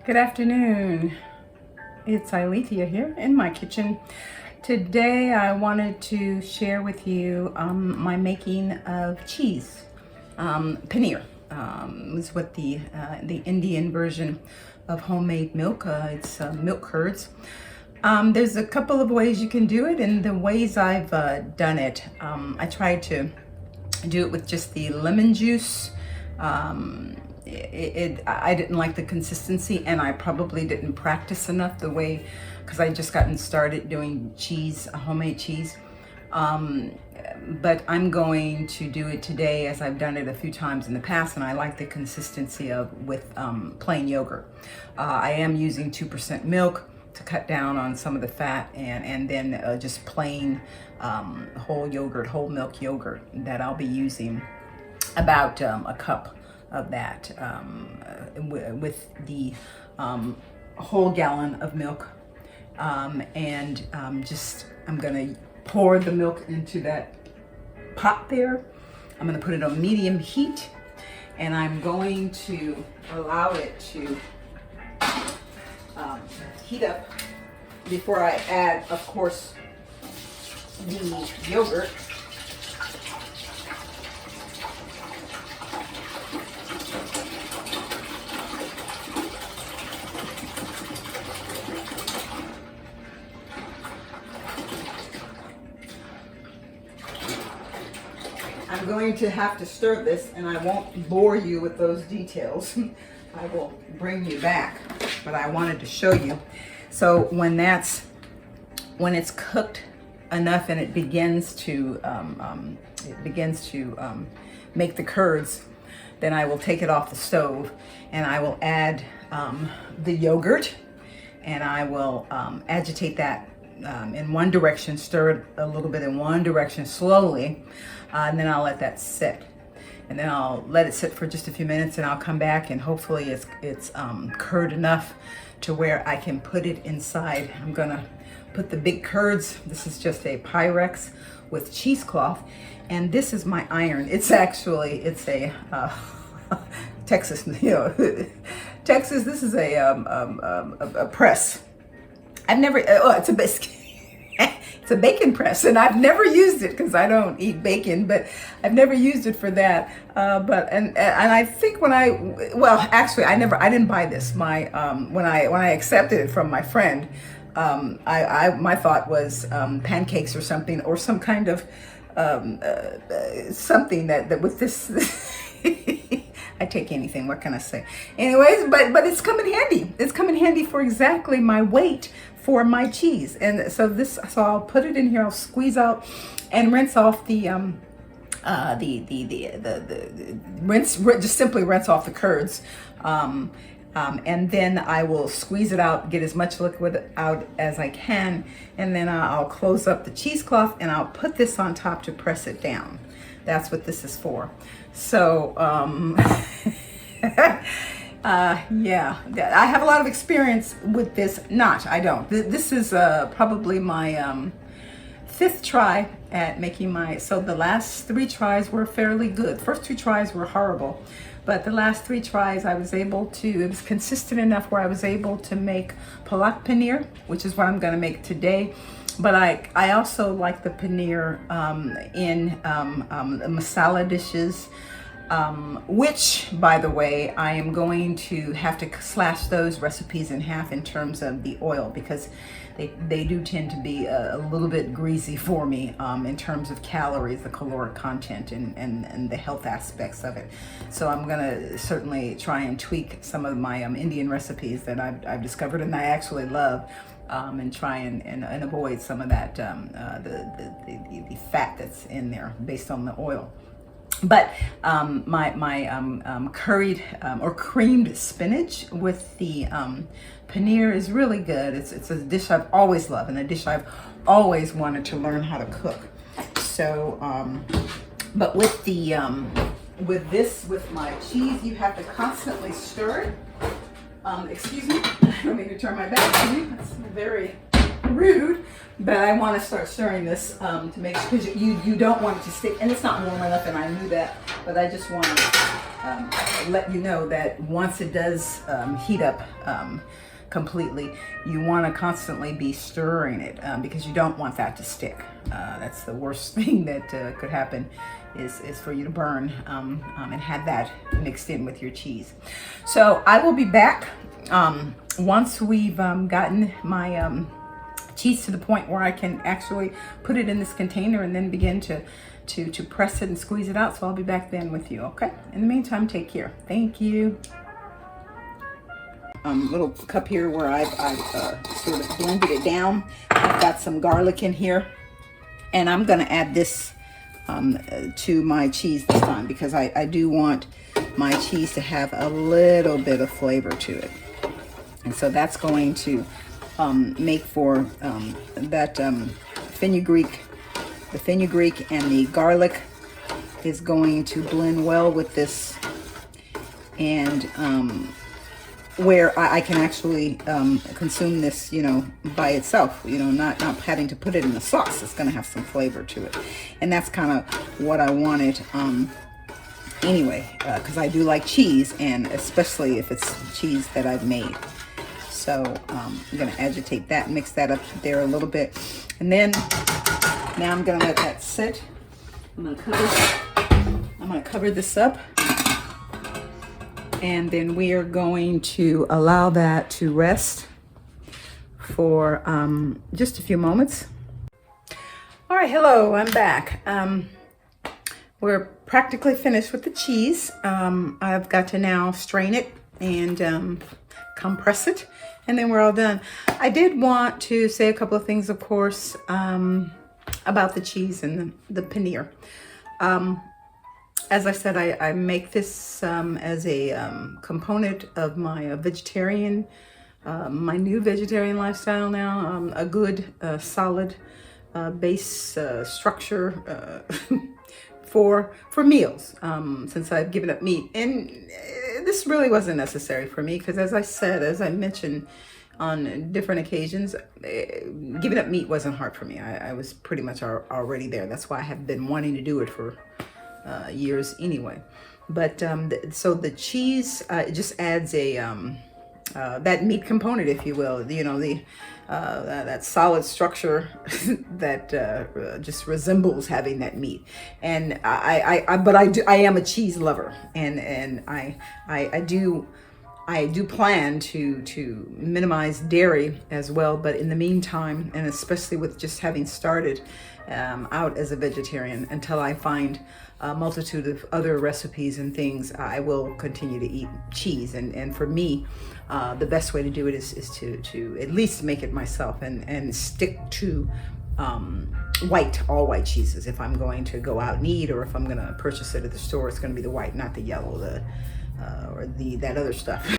Good afternoon. It's Ilethia here in my kitchen. Today I wanted to share with you my making of cheese. Panir is what the Indian version of homemade milk. It's milk curds. There's a couple of ways you can do it, and the ways I've done it, I tried to do it with just the lemon juice. I didn't like the consistency, and I probably didn't practice enough the way, because I just gotten started doing cheese, homemade cheese. But I'm going to do it today as I've done it a few times in the past, and I like the consistency of with plain yogurt. I am using 2% milk to cut down on some of the fat, and then just plain whole yogurt, whole milk yogurt that I'll be using, about a cup of that with the whole gallon of milk. Just I'm gonna pour the milk into that pot there. I'm gonna put it on medium heat, and I'm going to allow it to heat up before I add, of course, the yogurt. I'm going to have to stir this, and I won't bore you with those details. I will bring you back, but I wanted to show you. So when it's cooked enough and it begins to make the curds, then I will take it off the stove, and I will add the yogurt, and I will agitate that in one direction, stir it a little bit in one direction slowly, and then I'll let that sit. And then I'll let it sit for just a few minutes, and I'll come back, and hopefully it's curd enough to where I can put it inside. I'm gonna put the big curds. This is just a Pyrex with cheesecloth, and this is my iron. It's a Texas, Texas. This is a press. I've never. It's a biscuit. It's a bacon press, and I've never used it because I don't eat bacon, but I've never used it for that. And I think I didn't buy this. When I accepted it from my friend, my thought was pancakes or something, or some kind of something that with this. I take anything. What can I say? Anyways, but it's come in handy. It's come in handy for exactly my weight for my cheese. And so I'll put it in here. I'll squeeze out and rinse off just simply rinse off the curds. And then I will squeeze it out, get as much liquid out as I can, and then I'll close up the cheesecloth, and I'll put this on top to press it down. That's what this is for. So, yeah, I have a lot of experience with this. I don't. This is probably my 5th try at making so the last 3 tries were fairly good. First 2 tries were horrible, but the last 3 tries it was consistent enough where I was able to make Palak Panir, which is what I'm gonna make today. But I also like the paneer in masala dishes, which, by the way, I am going to have to slash those recipes in half in terms of the oil, because they do tend to be a little bit greasy for me in terms of calories, the caloric content, and the health aspects of it. So I'm gonna certainly try and tweak some of my Indian recipes that I've discovered and I actually love. And try and avoid some of that the fat that's in there based on the oil. But my curried or creamed spinach with the paneer is really good. It's a dish I've always loved, and a dish I've always wanted to learn how to cook. So, but with my cheese, you have to constantly stir it. Excuse me, let me turn my back to you. That's very rude, but I want to start stirring this to make sure, because you don't want it to stick, and it's not warm enough, and I knew that but I just want to let you know that once it does heat up completely, you want to constantly be stirring it because you don't want that to stick. That's the worst thing that could happen is for you to burn and have that mixed in with your cheese. So I will be back once we've gotten my cheese to the point where I can actually put it in this container and then begin to press it and squeeze it out. So I'll be back then with you, okay? In the meantime, take care. Thank you. Little cup here where I've sort of blended it down. I've got some garlic in here, and I'm gonna add this to my cheese this time because I do want my cheese to have a little bit of flavor to it. And so that's going to make for that fenugreek. The fenugreek and the garlic is going to blend well with this, and where I can actually consume this, you know, by itself, you know, not having to put it in the sauce. It's going to have some flavor to it. And that's kind of what I wanted anyway, because I do like cheese, and especially if it's cheese that I've made. So I'm going to agitate that, mix that up there a little bit. And then now I'm going to let that sit. I'm going to cover this up. And then we are going to allow that to rest for just a few moments. All right, hello, I'm back. We're practically finished with the cheese. I've got to now strain it and compress it, and then we're all done. I did want to say a couple of things, of course, about the cheese and the paneer. As I said, I make this as a component of my vegetarian, my new vegetarian lifestyle now. A good, solid base structure for meals, since I've given up meat. And this really wasn't necessary for me because, as I mentioned on different occasions, giving up meat wasn't hard for me. I was pretty much already there. That's why I have been wanting to do it for years anyway. But so the cheese it just adds a that meat component, if you will, you know, the that solid structure that just resembles having that meat. And I am a cheese lover, and I do plan to minimize dairy as well. But in the meantime, and especially with just having started out as a vegetarian, until I find a multitude of other recipes and things, I will continue to eat cheese. And for me, the best way to do it is to at least make it myself and stick to all white cheeses. If I'm going to go out and eat, or if I'm going to purchase it at the store, it's going to be the white, not the yellow, or that other stuff.